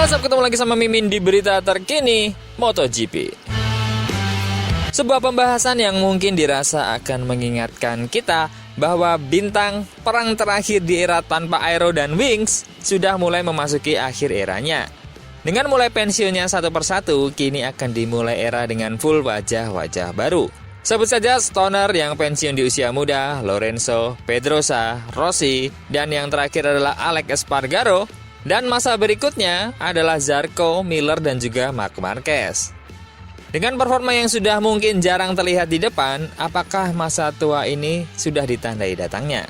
Halo sob, ketemu lagi sama Mimin di berita terkini MotoGP. Sebuah pembahasan yang mungkin dirasa akan mengingatkan kita bahwa bintang perang terakhir di era tanpa aero dan wings sudah mulai memasuki akhir eranya. Dengan mulai pensiunnya satu persatu, kini akan dimulai era dengan full wajah-wajah baru. Sebut saja Stoner yang pensiun di usia muda, Lorenzo, Pedrosa, Rossi, dan yang terakhir adalah Alex Espargaro. Dan masa berikutnya adalah Zarco, Miller, dan juga Marc Marquez. Dengan performa yang sudah mungkin jarang terlihat di depan, apakah masa tua ini sudah ditandai datangnya?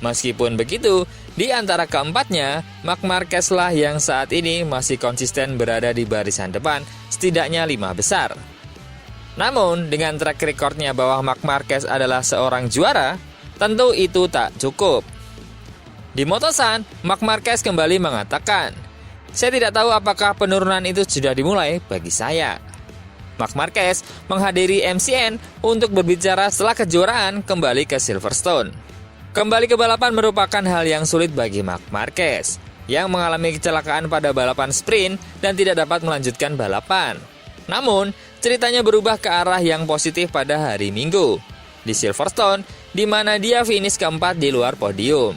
Meskipun begitu, di antara keempatnya, Marc Marquez lah yang saat ini masih konsisten berada di barisan depan, setidaknya 5 besar. Namun, dengan track recordnya bahwa Marc Marquez adalah seorang juara, tentu itu tak cukup. Di Motosan, Marc Marquez kembali mengatakan, "Saya tidak tahu apakah penurunan itu sudah dimulai bagi saya." Marc Marquez menghadiri MCN untuk berbicara setelah kejuaraan kembali ke Silverstone. Kembali ke balapan merupakan hal yang sulit bagi Marc Marquez, yang mengalami kecelakaan pada balapan sprint dan tidak dapat melanjutkan balapan. Namun, ceritanya berubah ke arah yang positif pada hari Minggu di Silverstone, di mana dia finish keempat di luar podium.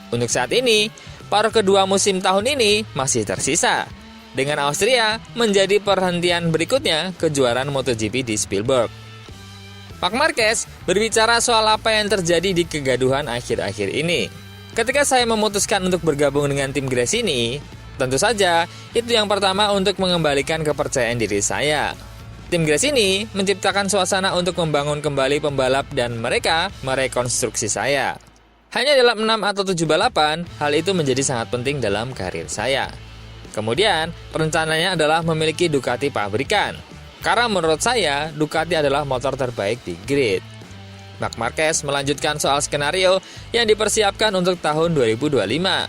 Untuk saat ini, paruh kedua musim tahun ini masih tersisa, dengan Austria menjadi perhentian berikutnya kejuaraan MotoGP di Spielberg. Marc Marquez berbicara soal apa yang terjadi di kegaduhan akhir-akhir ini. Ketika saya memutuskan untuk bergabung dengan tim Gresini, tentu saja itu yang pertama untuk mengembalikan kepercayaan diri saya. Tim Gresini menciptakan suasana untuk membangun kembali pembalap dan mereka merekonstruksi saya. Hanya dalam 6 atau 7 balapan, hal itu menjadi sangat penting dalam karir saya. Kemudian, rencananya adalah memiliki Ducati pabrikan. Karena menurut saya, Ducati adalah motor terbaik di grid. Marc Marquez melanjutkan soal skenario yang dipersiapkan untuk tahun 2025.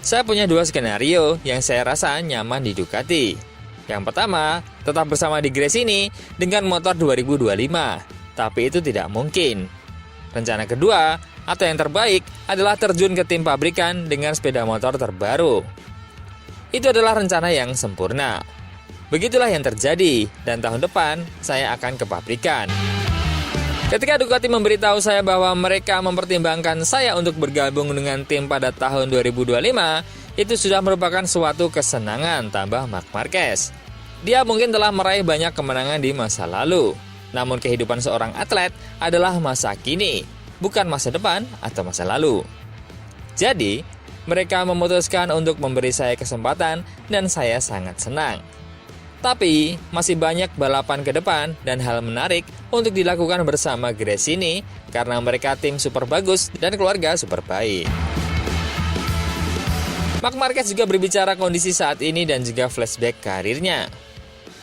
Saya punya 2 skenario yang saya rasa nyaman di Ducati. Yang pertama, tetap bersama di Gresini dengan motor 2025. Tapi itu tidak mungkin. Rencana kedua, atau yang terbaik, adalah terjun ke tim pabrikan dengan sepeda motor terbaru. Itu adalah rencana yang sempurna. Begitulah yang terjadi, dan tahun depan saya akan ke pabrikan. Ketika Ducati memberitahu saya bahwa mereka mempertimbangkan saya untuk bergabung dengan tim pada tahun 2025, itu sudah merupakan suatu kesenangan, tambah Marc Marquez. Dia mungkin telah meraih banyak kemenangan di masa lalu, namun kehidupan seorang atlet adalah masa kini, bukan masa depan atau masa lalu. Jadi, mereka memutuskan untuk memberi saya kesempatan dan saya sangat senang. Tapi, masih banyak balapan ke depan dan hal menarik untuk dilakukan bersama Gresini karena mereka tim super bagus dan keluarga super baik. Marc Marquez juga berbicara kondisi saat ini dan juga flashback karirnya.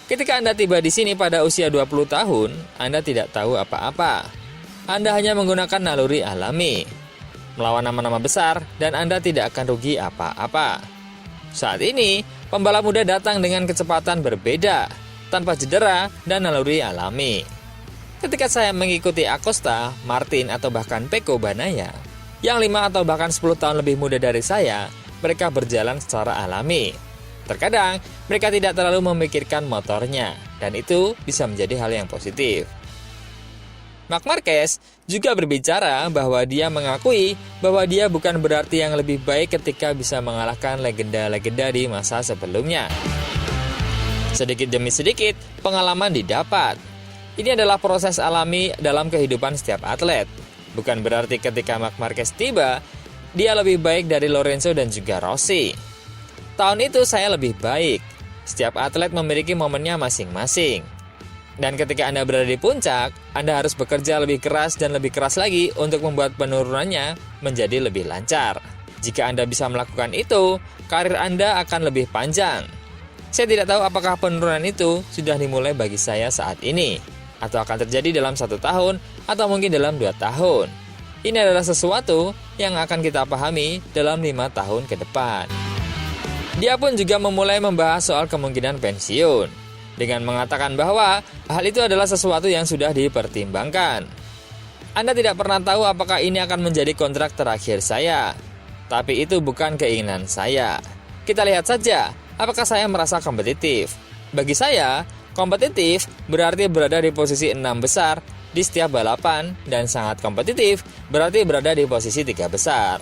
Ketika Anda tiba di sini pada usia 20 tahun, Anda tidak tahu apa-apa. Anda hanya menggunakan naluri alami, melawan nama-nama besar, dan Anda tidak akan rugi apa-apa. Saat ini, pembalap muda datang dengan kecepatan berbeda, tanpa cedera dan naluri alami. Ketika saya mengikuti Acosta, Martin, atau bahkan Pecco Bagnaia, yang 5 atau bahkan 10 tahun lebih muda dari saya, mereka berjalan secara alami. Terkadang, mereka tidak terlalu memikirkan motornya, dan itu bisa menjadi hal yang positif. Marc Marquez juga berbicara bahwa dia mengakui bahwa dia bukan berarti yang lebih baik ketika bisa mengalahkan legenda-legenda di masa sebelumnya. Sedikit demi sedikit, pengalaman didapat. Ini adalah proses alami dalam kehidupan setiap atlet. Bukan berarti ketika Marc Marquez tiba, dia lebih baik dari Lorenzo dan juga Rossi. Tahun itu saya lebih baik. Setiap atlet memiliki momennya masing-masing. Dan ketika Anda berada di puncak, Anda harus bekerja lebih keras dan lebih keras lagi untuk membuat penurunannya menjadi lebih lancar. Jika Anda bisa melakukan itu, karir Anda akan lebih panjang. Saya tidak tahu apakah penurunan itu sudah dimulai bagi saya saat ini, atau akan terjadi dalam 1 tahun, atau mungkin dalam 2 tahun. Ini adalah sesuatu yang akan kita pahami dalam 5 tahun ke depan. Dia pun juga memulai membahas soal kemungkinan pensiun, dengan mengatakan bahwa hal itu adalah sesuatu yang sudah dipertimbangkan. Anda tidak pernah tahu apakah ini akan menjadi kontrak terakhir saya, tapi itu bukan keinginan saya. Kita lihat saja apakah saya merasa kompetitif? Bagi saya, kompetitif berarti berada di posisi 6 besar di setiap balapan, dan sangat kompetitif berarti berada di posisi 3 besar.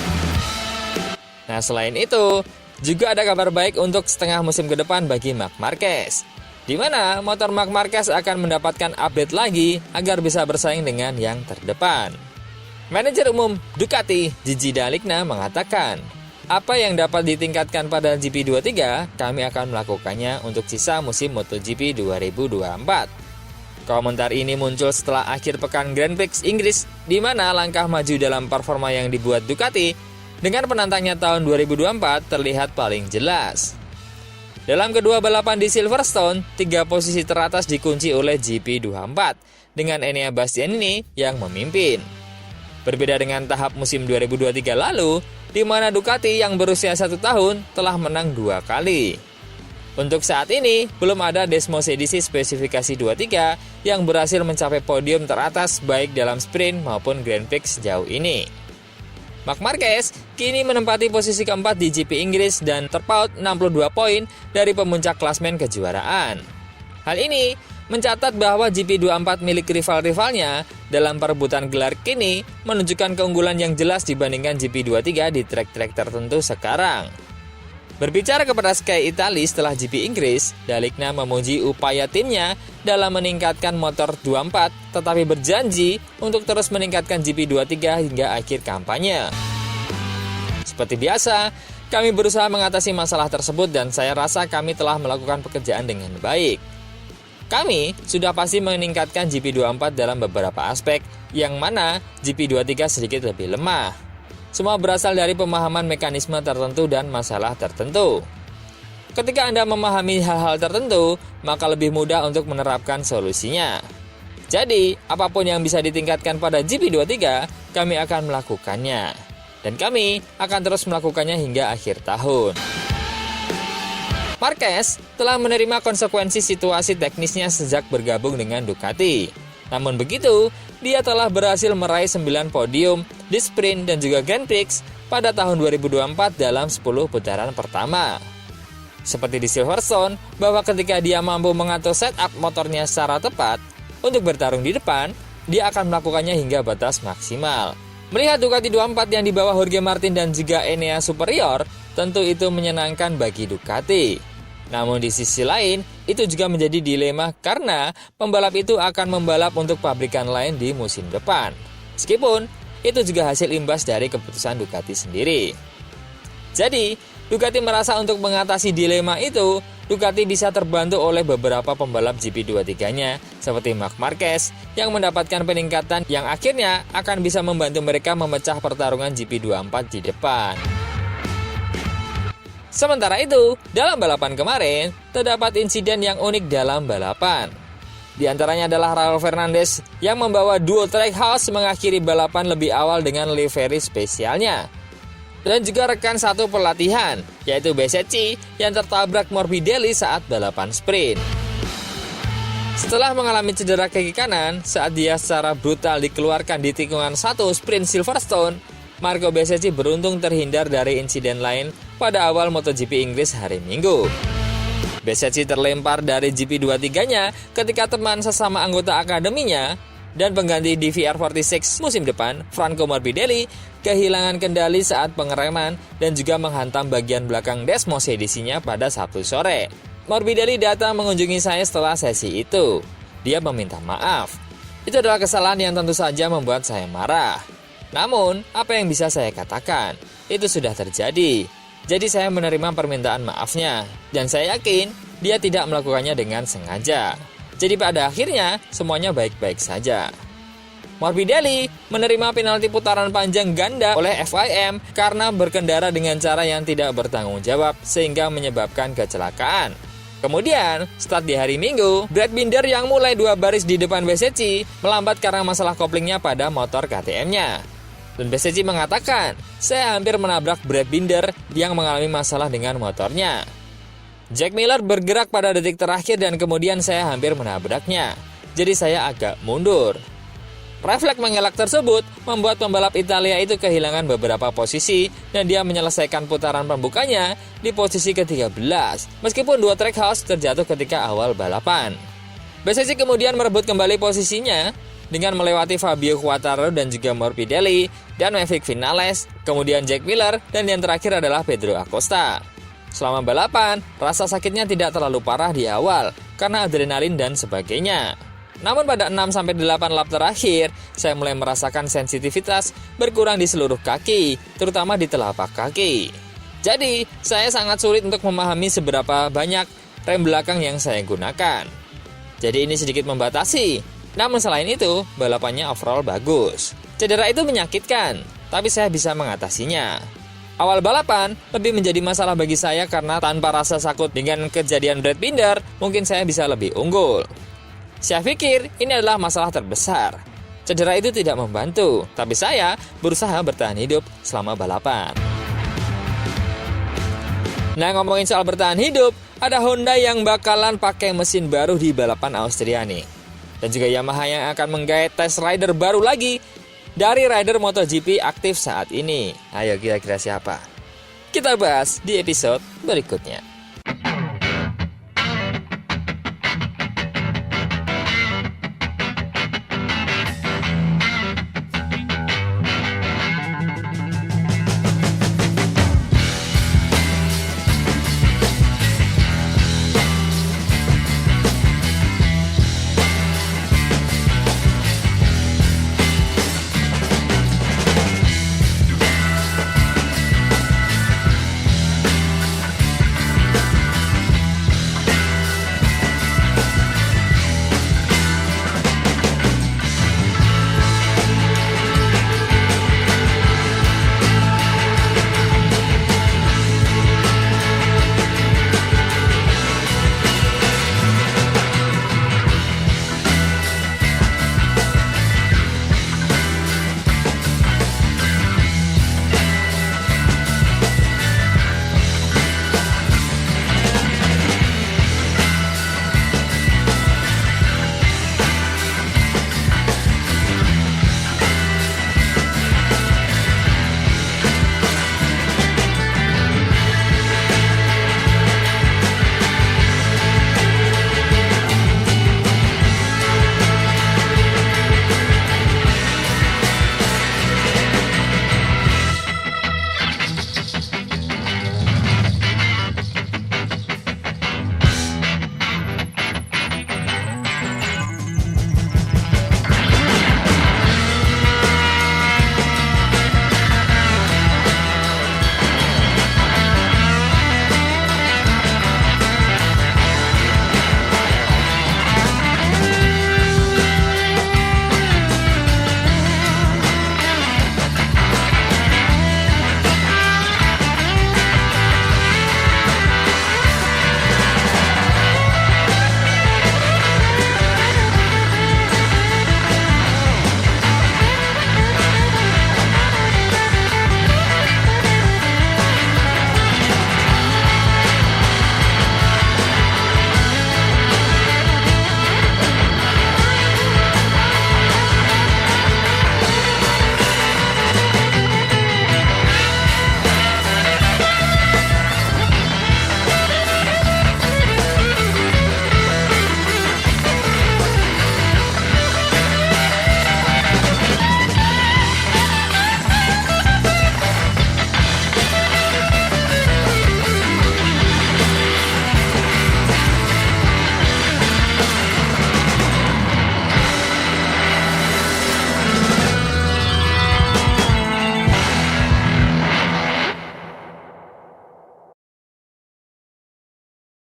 Nah, selain itu, juga ada kabar baik untuk setengah musim ke depan bagi Marc Marquez, di mana motor Marc Marquez akan mendapatkan update lagi agar bisa bersaing dengan yang terdepan. Manajer umum Ducati, Gigi Dall'Igna, mengatakan, apa yang dapat ditingkatkan pada GP23, kami akan melakukannya untuk sisa musim MotoGP 2024. Komentar ini muncul setelah akhir pekan Grand Prix Inggris, di mana langkah maju dalam performa yang dibuat Ducati dengan penantangnya tahun 2024 terlihat paling jelas. Dalam kedua balapan di Silverstone, 3 posisi teratas dikunci oleh GP24 dengan Enea Bastianini yang memimpin. Berbeda dengan tahap musim 2023 lalu, di mana Ducati yang berusia 1 tahun telah menang 2 kali. Untuk saat ini, belum ada Desmos edisi spesifikasi 23 yang berhasil mencapai podium teratas baik dalam sprint maupun Grand Prix sejauh ini. Marc Marquez kini menempati posisi keempat di GP Inggris dan terpaut 62 poin dari pemuncak klasmen kejuaraan. Hal ini mencatat bahwa GP24 milik rival-rivalnya dalam perebutan gelar kini menunjukkan keunggulan yang jelas dibandingkan GP23 di trek-trek tertentu sekarang. Berbicara kepada Sky Italy setelah GP Inggris, Dall'Igna memuji upaya timnya dalam meningkatkan motor 24, tetapi berjanji untuk terus meningkatkan GP23 hingga akhir kampanye. Seperti biasa, kami berusaha mengatasi masalah tersebut dan saya rasa kami telah melakukan pekerjaan dengan baik. Kami sudah pasti meningkatkan GP24 dalam beberapa aspek, yang mana GP23 sedikit lebih lemah. Semua berasal dari pemahaman mekanisme tertentu dan masalah tertentu. Ketika Anda memahami hal-hal tertentu, maka lebih mudah untuk menerapkan solusinya. Jadi, apapun yang bisa ditingkatkan pada GP23, kami akan melakukannya. Dan kami akan terus melakukannya hingga akhir tahun. Marquez telah menerima konsekuensi situasi teknisnya sejak bergabung dengan Ducati. Namun begitu, dia telah berhasil meraih 9 podium di sprint dan juga Grand Prix pada tahun 2024 dalam 10 putaran pertama. Seperti di Silverstone, bahwa ketika dia mampu mengatur setup motornya secara tepat untuk bertarung di depan, dia akan melakukannya hingga batas maksimal. Melihat Ducati 24 yang dibawa Jorge Martin dan juga Enea superior, tentu itu menyenangkan bagi Ducati. Namun di sisi lain, itu juga menjadi dilema karena pembalap itu akan membalap untuk pabrikan lain di musim depan. Meskipun itu juga hasil imbas dari keputusan Ducati sendiri. Jadi, Ducati merasa untuk mengatasi dilema itu, Ducati bisa terbantu oleh beberapa pembalap GP23-nya seperti Marc Marquez yang mendapatkan peningkatan yang akhirnya akan bisa membantu mereka memecah pertarungan GP24 di depan. Sementara itu, dalam balapan kemarin, terdapat insiden yang unik dalam balapan. Di antaranya adalah Raul Fernandez yang membawa duo Trackhouse mengakhiri balapan lebih awal dengan livery spesialnya. Dan juga rekan satu pelatihan, yaitu Bezzecchi yang tertabrak Morbidelli saat balapan sprint. Setelah mengalami cedera kaki kanan saat dia secara brutal dikeluarkan di tikungan 1 sprint Silverstone, Marco Bezzecchi beruntung terhindar dari insiden lain pada awal MotoGP Inggris hari Minggu. Bezzecchi terlempar dari GP23-nya ketika teman sesama anggota akademinya dan pengganti di VR46 musim depan, Franco Morbidelli, kehilangan kendali saat pengereman dan juga menghantam bagian belakang Desmos edisinya pada Sabtu sore. Morbidelli datang mengunjungi saya setelah sesi itu. Dia meminta maaf. Itu adalah kesalahan yang tentu saja membuat saya marah. Namun, apa yang bisa saya katakan? Itu sudah terjadi. Jadi saya menerima permintaan maafnya. Dan saya yakin dia tidak melakukannya dengan sengaja. Jadi pada akhirnya, semuanya baik-baik saja. Morbidelli menerima penalti putaran panjang ganda oleh FIM karena berkendara dengan cara yang tidak bertanggung jawab sehingga menyebabkan kecelakaan. Kemudian, start di hari Minggu, Brad Binder yang mulai 2 baris di depan Bezzecchi melambat karena masalah koplingnya pada motor KTM-nya. Dan Bezzecchi mengatakan, saya hampir menabrak Brad Binder yang mengalami masalah dengan motornya. Jack Miller bergerak pada detik terakhir dan kemudian saya hampir menabraknya. Jadi saya agak mundur. Refleks mengelak tersebut membuat pembalap Italia itu kehilangan beberapa posisi dan dia menyelesaikan putaran pembukanya di posisi ke-13 meskipun dua Trackhouse terjatuh ketika awal balapan. Bezzecchi kemudian merebut kembali posisinya dengan melewati Fabio Quartararo dan juga Morbidelli dan Maverick Vinales, kemudian Jack Miller dan yang terakhir adalah Pedro Acosta. Selama balapan, rasa sakitnya tidak terlalu parah di awal karena adrenalin dan sebagainya. Namun pada 6-8 lap terakhir, saya mulai merasakan sensitivitas berkurang di seluruh kaki, terutama di telapak kaki. Jadi, saya sangat sulit untuk memahami seberapa banyak rem belakang yang saya gunakan. Jadi ini sedikit membatasi. Namun selain itu, balapannya overall bagus. Cedera itu menyakitkan, tapi saya bisa mengatasinya. Awal balapan lebih menjadi masalah bagi saya karena tanpa rasa takut dengan kejadian Brad Binder, mungkin saya bisa lebih unggul. Saya pikir ini adalah masalah terbesar. Cedera itu tidak membantu, tapi saya berusaha bertahan hidup selama balapan. Nah, ngomongin soal bertahan hidup, ada Honda yang bakalan pakai mesin baru di balapan Austria nih. Dan juga Yamaha yang akan menggait test rider baru lagi dari rider MotoGP aktif saat ini. Ayo kira-kira siapa? Kita bahas di episode berikutnya.